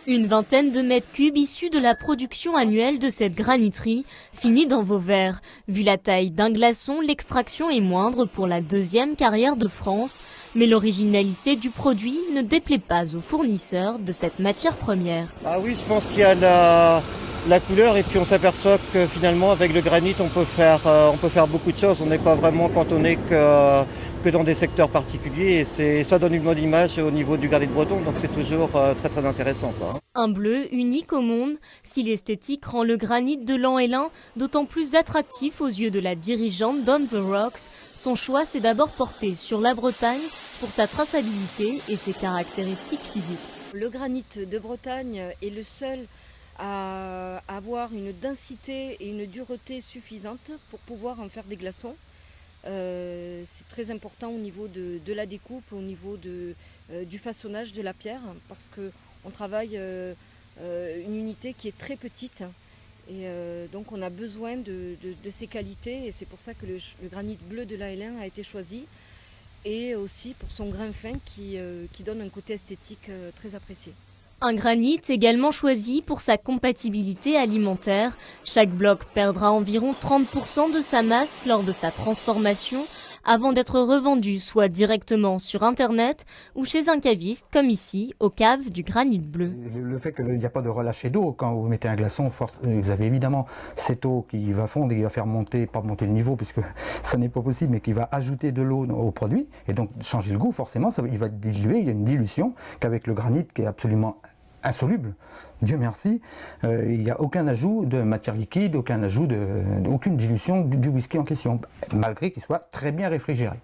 Une vingtaine de mètres cubes issus de la production annuelle de cette graniterie finit dans vos verres. Vu la taille d'un glaçon, l'extraction est moindre pour la deuxième carrière de France. Mais l'originalité du produit ne déplaît pas aux fournisseurs de cette matière première. Ah oui, je pense qu'il y a la couleur et puis on s'aperçoit que finalement avec le granit on peut faire beaucoup de choses. On n'est pas vraiment cantonné que dans des secteurs particuliers et ça donne une bonne image au niveau du granit breton, donc c'est toujours très très intéressant, quoi. Un bleu unique au monde, si l'esthétique rend le granit de Lan-Hélin d'autant plus attractif aux yeux de la dirigeante d'On The Rocks, son choix s'est d'abord porté sur la Bretagne pour sa traçabilité et ses caractéristiques physiques. Le granit de Bretagne est le seul à avoir une densité et une dureté suffisante pour pouvoir en faire des glaçons. C'est très important au niveau de la découpe, au niveau du façonnage de la pierre, parce qu'on travaille une unité qui est très petite. Et donc on a besoin de ces qualités et c'est pour ça que le granit bleu de Lan-Hélin a été choisi. Et aussi pour son grain fin qui donne un côté esthétique très apprécié. Un granit également choisi pour sa compatibilité alimentaire. Chaque bloc perdra environ 30% de sa masse lors de sa transformation avant d'être revendu soit directement sur Internet ou chez un caviste comme ici au cave du granit bleu. Le fait qu'il n'y a pas de relâché d'eau quand vous mettez un glaçon, vous avez évidemment cette eau qui va fondre et qui va faire monter, pas monter le niveau puisque ça n'est pas possible, mais qui va ajouter de l'eau au produit et donc changer le goût forcément, il va diluer, il y a une dilution qu'avec le granit qui est absolument insoluble. Dieu merci, il n'y a aucun ajout de matière liquide, aucune dilution du whisky en question, malgré qu'il soit très bien réfrigéré.